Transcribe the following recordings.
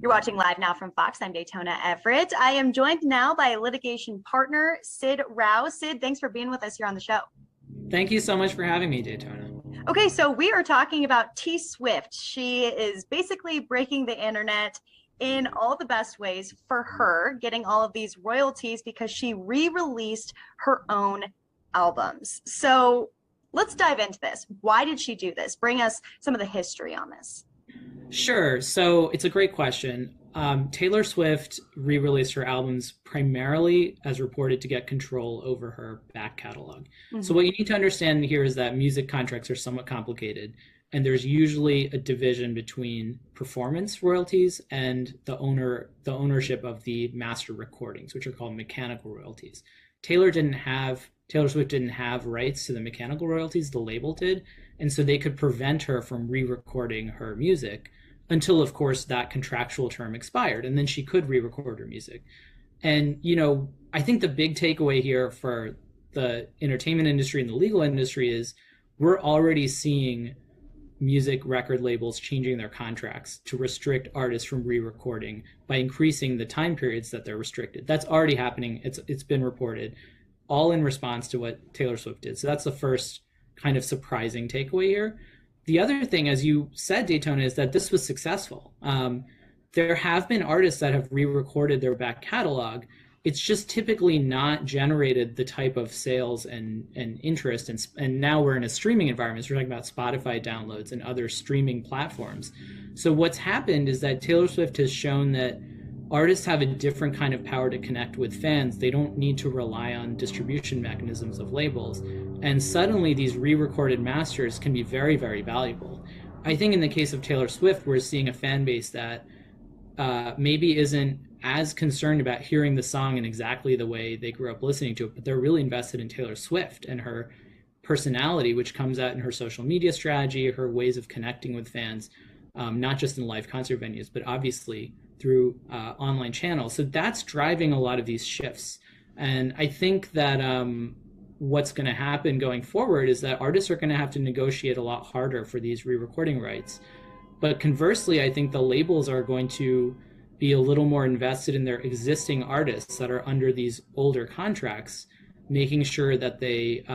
You're watching Live Now from Fox. I'm Daytona Everett. I am joined now by litigation partner Sid Rao. Sid, thanks for being with us here on the show. Thank you so much for having me, Daytona. Okay, so we are talking about T Swift. She is basically breaking the internet in all the best ways for her, getting all of these royalties because she re-released her own albums. So let's dive into this. Why did she do this? Bring us some of the history on this. Sure. So it's a great question. Taylor Swift re-released her albums primarily, as reported, to get control over her back catalog. So what you need to understand here is that music contracts are somewhat complicated, and there's usually a division between performance royalties and the ownership of the master recordings, which are called mechanical royalties. Taylor Swift didn't have rights to the mechanical royalties, the label did, and so they could prevent her from re-recording her music until, of course, that contractual term expired, and then she could re-record her music. And, I think the big takeaway here for the entertainment industry and the legal industry is we're already seeing music record labels changing their contracts to restrict artists from re-recording by increasing the time periods that they're restricted. That's already happening. It's been reported, all in response to what Taylor Swift did. So that's the first kind of surprising takeaway here. The other thing, as you said, Daytona, is that this was successful. There have been artists that have re-recorded their back catalog. It's just typically not generated the type of sales and interest. And now we're in a streaming environment. So we're talking about Spotify downloads and other streaming platforms. So what's happened is that Taylor Swift has shown that artists have a different kind of power to connect with fans. They don't need to rely on distribution mechanisms of labels. And suddenly these re-recorded masters can be very, very valuable. I think in the case of Taylor Swift, we're seeing a fan base that maybe isn't as concerned about hearing the song in exactly the way they grew up listening to it, but they're really invested in Taylor Swift and her personality, which comes out in her social media strategy, her ways of connecting with fans, not just in live concert venues, but obviously through online channels. So that's driving a lot of these shifts. And I think that what's going to happen going forward is that artists are going to have to negotiate a lot harder for these re-recording rights. But conversely, I think the labels are going to be a little more invested in their existing artists that are under these older contracts, making sure that they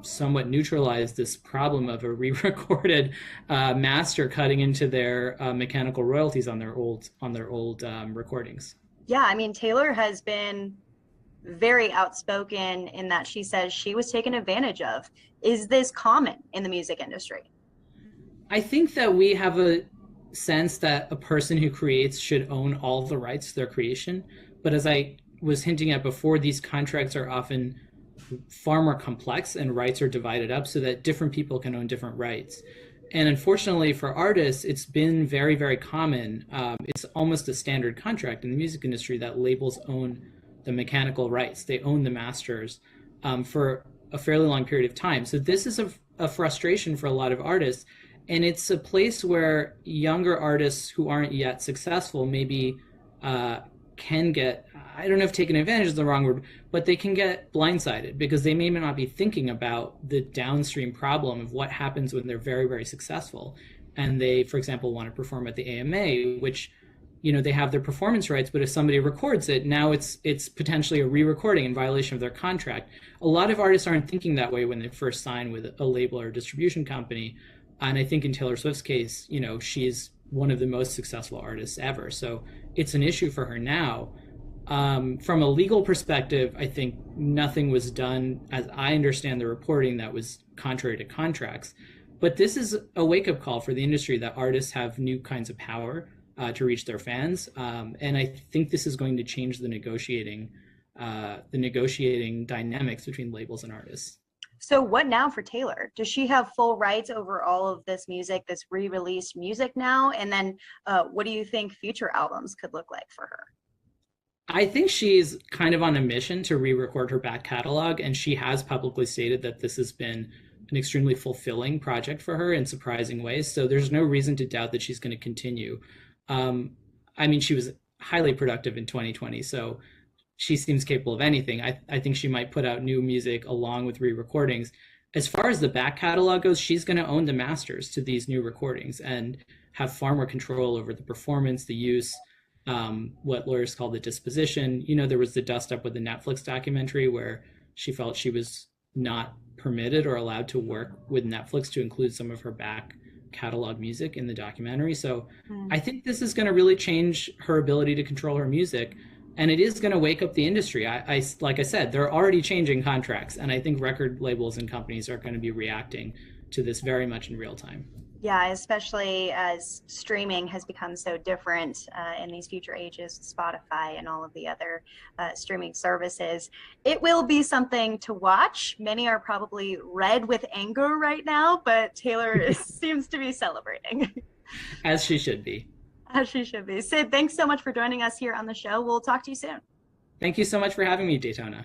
somewhat neutralize this problem of a re-recorded master cutting into their mechanical royalties on their old recordings. Yeah, I mean, Taylor has been very outspoken in that she says she was taken advantage of. Is this common in the music industry? I think that we have a sense that a person who creates should own all the rights to their creation. But as I was hinting at before, these contracts are often far more complex and rights are divided up so that different people can own different rights. And unfortunately for artists, it's been very, very common. It's almost a standard contract in the music industry that labels own the mechanical rights. They own the masters for a fairly long period of time. So this is a frustration for a lot of artists. And it's a place where younger artists who aren't yet successful maybe can get, I don't know if taken advantage is the wrong word, but they can get blindsided because they may not be thinking about the downstream problem of what happens when they're very, very successful. And they, for example, want to perform at the AMA, which, they have their performance rights, but if somebody records it, now it's potentially a re-recording in violation of their contract. A lot of artists aren't thinking that way when they first sign with a label or a distribution company. And I think in Taylor Swift's case, she's one of the most successful artists ever. So it's an issue for her now. From a legal perspective, I think nothing was done, as I understand the reporting, that was contrary to contracts. But this is a wake-up call for the industry that artists have new kinds of power to reach their fans. And I think this is going to change the negotiating dynamics between labels and artists. So what now for Taylor? Does she have full rights over all of this music, this re-released music now? And then what do you think future albums could look like for her? I think she's kind of on a mission to re-record her back catalog, and she has publicly stated that this has been an extremely fulfilling project for her in surprising ways. So there's no reason to doubt that she's going to continue. She was highly productive in 2020, so she seems capable of anything. I think she might put out new music along with re-recordings. As far as the back catalog goes, she's going to own the masters to these new recordings. And have far more control over the performance, the use, what lawyers call the disposition. There was the dust up with the Netflix documentary where she felt she was not permitted or allowed to work with Netflix to include some of her back catalog music in the documentary. So I think this is going to really change her ability to control her music, and it is going to wake up the industry. I like I said, they're already changing contracts, and I think record labels and companies are going to be reacting to this very much in real time. Yeah, especially as streaming has become so different in these future ages, Spotify and all of the other streaming services. It will be something to watch. Many are probably red with anger right now, but Taylor seems to be celebrating. As she should be. As she should be. Sid, thanks so much for joining us here on the show. We'll talk to you soon. Thank you so much for having me, Daytona.